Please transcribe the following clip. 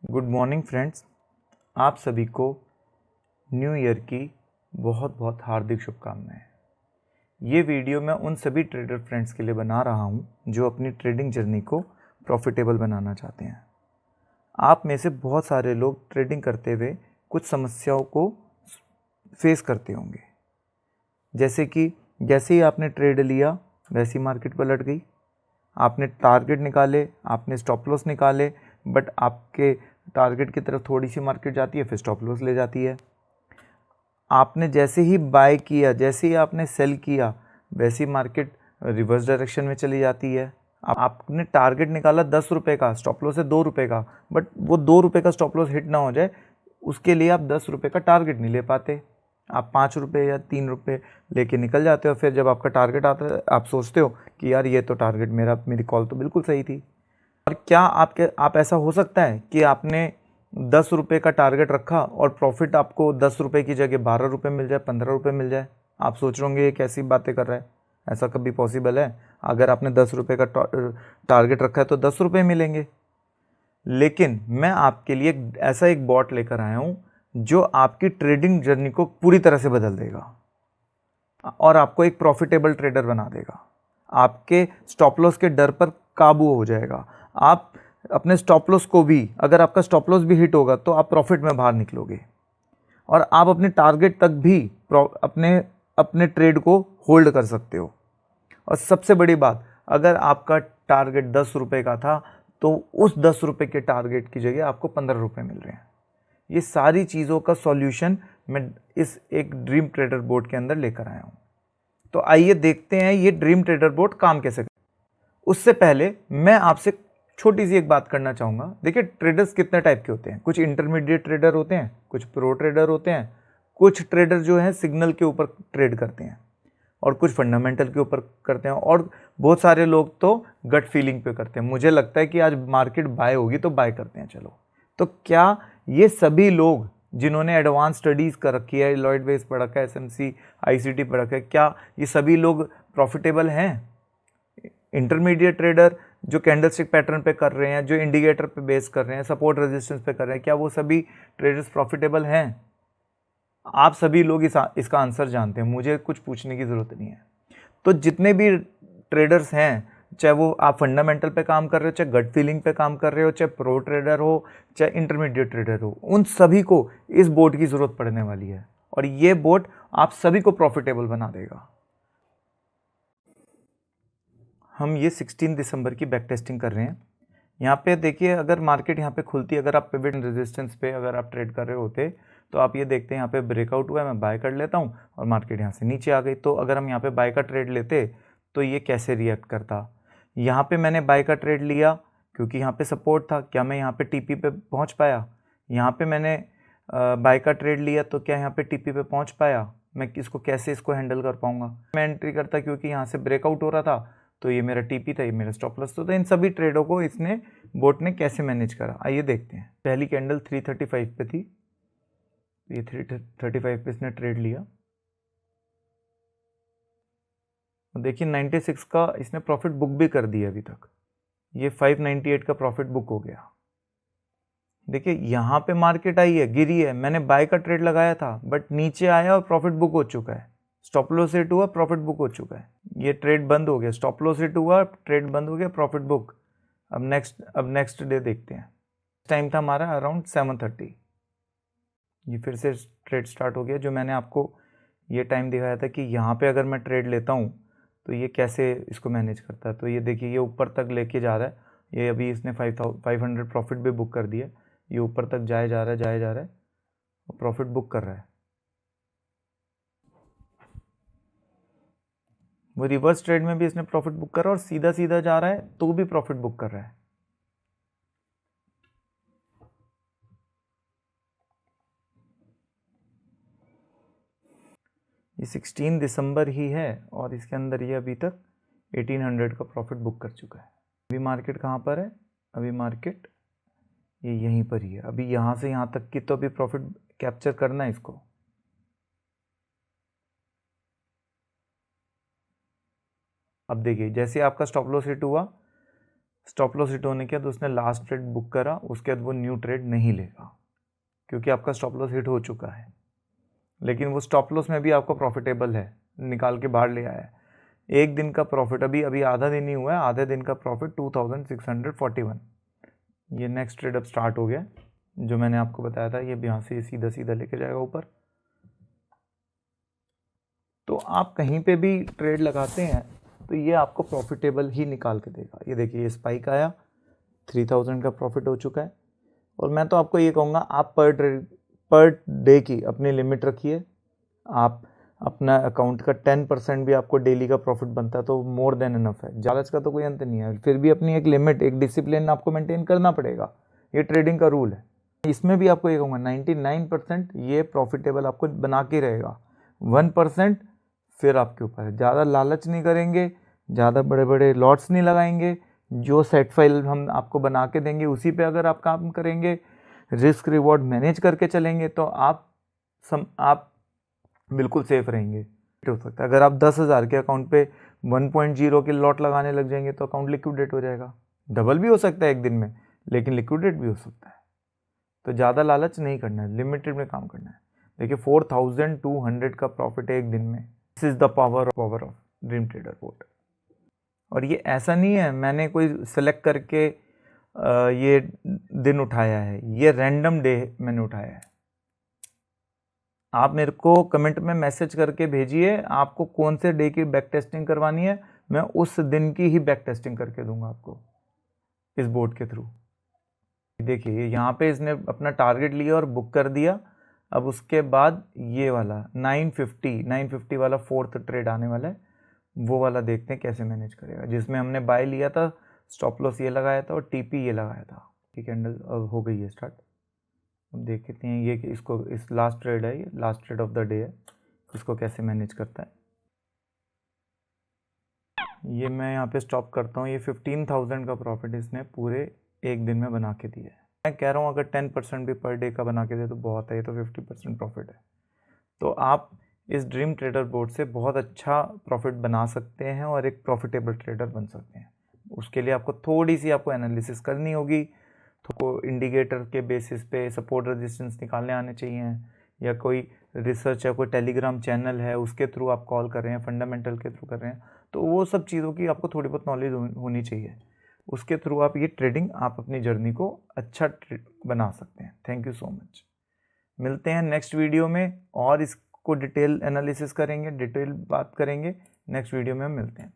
Good morning friends. आप सभी को न्यू ईयर की बहुत बहुत हार्दिक शुभकामनाएं। ये वीडियो मैं उन सभी ट्रेडर फ्रेंड्स के लिए बना रहा हूँ जो अपनी ट्रेडिंग जर्नी को प्रॉफिटेबल बनाना चाहते हैं। आप में से बहुत सारे लोग ट्रेडिंग करते हुए कुछ समस्याओं को फेस करते होंगे, जैसे कि जैसे ही आपने ट्रेड लिया वैसी मार्केट पलट गई, आपने टारगेट निकाले, आपने स्टॉप लॉस निकाले, बट आपके टारगेट की तरफ थोड़ी सी मार्केट जाती है, फिर स्टॉप लॉस ले जाती है। आपने जैसे ही बाय किया, जैसे ही आपने सेल किया, वैसी मार्केट रिवर्स डायरेक्शन में चली जाती है। आपने टारगेट निकाला 10 रुपये का, स्टॉप लॉस है 2 रुपये का, बट वो 2 रुपये का स्टॉप लॉस हिट ना हो जाए, उसके लिए आप 10 रुपये का टारगेट नहीं ले पाते। आप 5 रुपये या 3 रुपये लेके निकल जाते हो। फिर जब आपका टारगेट आता है, आप सोचते हो कि यार ये तो टारगेट मेरी कॉल तो बिल्कुल सही थी। और क्या आप ऐसा हो सकता है कि आपने 10 रुपये का टारगेट रखा और प्रॉफिट आपको 10 रुपये की जगह 12 रुपये मिल जाए, 15 रुपये मिल जाए? आप सोच रहे होंगे ये कैसी बातें कर रहा है, ऐसा कभी पॉसिबल है? अगर आपने 10 रुपये का टारगेट रखा है तो 10 रुपये मिलेंगे। लेकिन मैं आपके लिए ऐसा एक बॉट लेकर आया हूँ जो आपकी ट्रेडिंग जर्नी को पूरी तरह से बदल देगा और आपको एक प्रॉफिटेबल ट्रेडर बना देगा। आपके स्टॉप लॉस के डर पर काबू हो जाएगा। आप अपने स्टॉप लॉस को भी, अगर आपका स्टॉप लॉस भी हिट होगा तो आप प्रॉफिट में बाहर निकलोगे और आप अपने टारगेट तक भी अपने अपने ट्रेड को होल्ड कर सकते हो। और सबसे बड़ी बात, अगर आपका टारगेट 10 रुपये का था तो उस 10 रुपये के टारगेट की जगह आपको 15 रुपये मिल रहे हैं। ये सारी चीज़ों का सॉल्यूशन मैं इस एक ड्रीम ट्रेडर बोर्ड के अंदर लेकर आया हूँ। तो आइए देखते हैं ये ड्रीम ट्रेडर बोर्ड काम कैसे करता है। उससे पहले मैं आपसे छोटी सी एक बात करना चाहूँगा। देखिए, ट्रेडर्स कितने टाइप के होते हैं। कुछ इंटरमीडिएट ट्रेडर होते हैं, कुछ प्रो ट्रेडर होते हैं, कुछ ट्रेडर जो हैं सिग्नल के ऊपर ट्रेड करते हैं और कुछ फंडामेंटल के ऊपर करते हैं, और बहुत सारे लोग तो गट फीलिंग पे करते हैं। मुझे लगता है कि आज मार्केट बाय होगी तो बाय करते हैं, चलो। तो क्या ये सभी लोग जिन्होंने एडवांस स्टडीज़ कर रखी है, लॉयड बेस पढ़ रखा है, एसएमसी आईसीटी पढ़ रखा है, क्या ये सभी लोग प्रॉफिटेबल हैं? इंटरमीडिएट ट्रेडर जो कैंडलस्टिक पैटर्न पे कर रहे हैं, जो इंडिकेटर पे बेस कर रहे हैं, सपोर्ट रेजिस्टेंस पे कर रहे हैं, क्या वो सभी ट्रेडर्स प्रॉफिटेबल हैं? आप सभी लोग इसका आंसर जानते हैं, मुझे कुछ पूछने की ज़रूरत नहीं है। तो जितने भी ट्रेडर्स हैं, चाहे वो आप फंडामेंटल पे काम कर रहे हो, चाहे गट फीलिंग पे काम कर रहे हो, चाहे प्रो ट्रेडर हो, चाहे इंटरमीडिएट ट्रेडर हो, उन सभी को इस बोर्ड की ज़रूरत पड़ने वाली है और ये बोर्ड आप सभी को प्रॉफिटेबल बना देगा। हम ये 16 दिसंबर की बैक टेस्टिंग कर रहे हैं। यहाँ पे देखिए, अगर मार्केट यहाँ पे खुलती है, अगर आप पिवट रेजिस्टेंस पे अगर आप ट्रेड कर रहे होते तो आप ये देखते हैं यहाँ पे ब्रेकआउट हुआ है, मैं बाय कर लेता हूँ और मार्केट यहाँ से नीचे आ गई। तो अगर हम यहाँ पे बाय का ट्रेड लेते तो ये कैसे रिएक्ट करता? यहाँ पे मैंने बाय का ट्रेड लिया क्योंकि यहाँ पे सपोर्ट था। क्या मैं यहाँ पे टीपी पे पहुँच पाया? यहाँ पे मैंने बाय का ट्रेड लिया तो क्या यहाँ पे टीपी पे पहुँच पाया? मैं कैसे इसको हैंडल कर पाऊँगा? मैं एंट्री करता क्योंकि यहाँ से ब्रेकआउट हो रहा था, तो ये मेरा टीपी था, ये मेरा स्टॉप लॉस था। तो इन सभी ट्रेडों को इसने बोट ने कैसे मैनेज करा, आइए देखते हैं। पहली कैंडल 335 पे थी, ये 335 पे इसने ट्रेड लिया। देखिए 96 का इसने प्रॉफिट बुक भी कर दिया अभी तक। ये 598 का प्रॉफिट बुक हो गया। देखिए यहाँ पे मार्केट आई है, गिरी है, मैंने बाय का ट्रेड लगाया था बट नीचे आया और प्रॉफिट बुक हो चुका है। स्टॉप लॉस हिट हुआ, प्रॉफिट बुक हो चुका है। ये ट्रेड बंद हो गया, स्टॉप लॉस हिट हुआ, ट्रेड बंद हो गया, प्रॉफिट बुक। अब नेक्स्ट डे देखते हैं। टाइम था हमारा अराउंड 7:30। ये फिर से ट्रेड स्टार्ट हो गया। जो मैंने आपको ये टाइम दिखाया था कि यहाँ पे अगर मैं ट्रेड लेता हूँ तो ये कैसे इसको मैनेज करता है। तो ये देखिए, ये ऊपर तक लेके जा रहा है। ये अभी इसने 500 प्रॉफिट भी बुक कर दिया। ये ऊपर तक जाए जा रहा है और प्रॉफिट बुक कर रहा है। वो रिवर्स ट्रेड में भी इसने प्रॉफिट बुक करा और सीधा सीधा जा रहा है तो भी प्रॉफिट बुक कर रहा है। ये 16 दिसंबर ही है और इसके अंदर ये अभी तक 1800 का प्रॉफिट बुक कर चुका है। अभी मार्केट कहाँ पर है? अभी मार्केट ये यहीं पर ही है। अभी यहाँ से यहाँ तक की तो अभी प्रॉफिट कैप्चर करना है इसको। अब देखिए, जैसे आपका स्टॉप लॉस हिट हुआ, स्टॉप लॉस हिट होने के बाद उसने लास्ट ट्रेड बुक करा, उसके बाद वो न्यू ट्रेड नहीं लेगा क्योंकि आपका स्टॉप लॉस हिट हो चुका है। लेकिन वो स्टॉप लॉस में भी आपको प्रॉफिटेबल है, निकाल के बाहर ले आया है। एक दिन का प्रॉफिट अभी आधा दिन ही हुआ है, आधे दिन का प्रॉफिट 2641। ये नेक्स्ट ट्रेड अब स्टार्ट हो गया, जो मैंने आपको बताया था। ये यहाँ से सीधा सीधा लेके जाएगा ऊपर। तो आप कहीं पे भी ट्रेड लगाते हैं तो ये आपको प्रॉफिटेबल ही निकाल के देगा। ये देखिए, ये स्पाइक आया, 3000 का प्रॉफिट हो चुका है। और मैं तो आपको ये कहूँगा, आप पर डे की अपनी लिमिट रखिए। आप अपना अकाउंट का 10% भी आपको डेली का प्रॉफिट बनता है तो मोर देन इनफ है। लालच का तो कोई अंत नहीं है, फिर भी अपनी एक लिमिट, एक डिसिप्लिन आपको मेंटेन करना पड़ेगा। ये ट्रेडिंग का रूल है। इसमें भी आपको ये कहूँगा 99% ये प्रॉफिटेबल आपको बना के रहेगा। 1% फिर आपके ऊपर है। ज़्यादा लालच नहीं करेंगे, ज़्यादा बड़े बड़े लॉट्स नहीं लगाएंगे। जो सेट फाइल हम आपको बना के देंगे उसी पे अगर आप काम करेंगे, रिस्क रिवॉर्ड मैनेज करके चलेंगे तो आप बिल्कुल सेफ रहेंगे। हो सकता है अगर आप 10,000 के अकाउंट पे 1.0 के लॉट लगाने लग जाएंगे तो अकाउंट लिक्विडेट हो जाएगा। डबल भी हो सकता है एक दिन में, लेकिन लिक्विडेट भी हो सकता है। तो ज़्यादा लालच नहीं करना है, लिमिटेड में काम करना है। देखिए 4200 का प्रॉफिट है एक दिन में। This is the power of dream trader boat. और ये ऐसा नहीं है मैंने कोई सेलेक्ट करके ये दिन उठाया है, ये रैंडम डे मैंने उठाया है। आप मेरे को कमेंट में मैसेज करके भेजिए आपको कौन से डे की बैक टेस्टिंग करवानी है, मैं उस दिन की ही बैक टेस्टिंग करके दूंगा आपको इस बोर्ड के थ्रू। देखिए यहाँ पे इसने अपना टारगेट लिया और बुक कर दिया। अब उसके बाद ये वाला 950 वाला फोर्थ ट्रेड आने वाला है, वो वाला देखते हैं कैसे मैनेज करेगा। जिसमें हमने बाय लिया था, स्टॉप लॉस ये लगाया था और टीपी ये लगाया था। ठीक कैंडल अब हो गई है स्टार्ट। अब देखते हैं ये कि इसको, इस लास्ट ट्रेड है, ये last trade off the day है, इसको कैसे मैनेज करता है। ये मैं यहाँ पे स्टॉप करता हूँ। ये 15,000 का प्रॉफिट इसने पूरे एक दिन में बना के दिया है। मैं कह रहा हूँ अगर 10% भी पर डे का बना के दे तो बहुत है, ये तो 50% प्रॉफिट है। तो आप इस ड्रीम ट्रेडर बोर्ड से बहुत अच्छा प्रॉफिट बना सकते हैं और एक प्रॉफिटेबल ट्रेडर बन सकते हैं। उसके लिए आपको थोड़ी सी एनालिसिस करनी होगी। तो इंडिकेटर के बेसिस पे सपोर्ट रेजिस्टेंस निकालने आने चाहिए, या कोई रिसर्च है, कोई टेलीग्राम चैनल है उसके थ्रू आप कॉल कर रहे हैं, फंडामेंटल के थ्रू कर रहे हैं, तो वो सब चीज़ों की आपको थोड़ी बहुत नॉलेज होनी चाहिए। उसके थ्रू आप ये ट्रेडिंग, आप अपनी जर्नी को अच्छा बना सकते हैं। Thank you so much. मिलते हैं नेक्स्ट वीडियो में और इसको डिटेल एनालिसिस करेंगे, डिटेल बात करेंगे। नेक्स्ट वीडियो में हम मिलते हैं।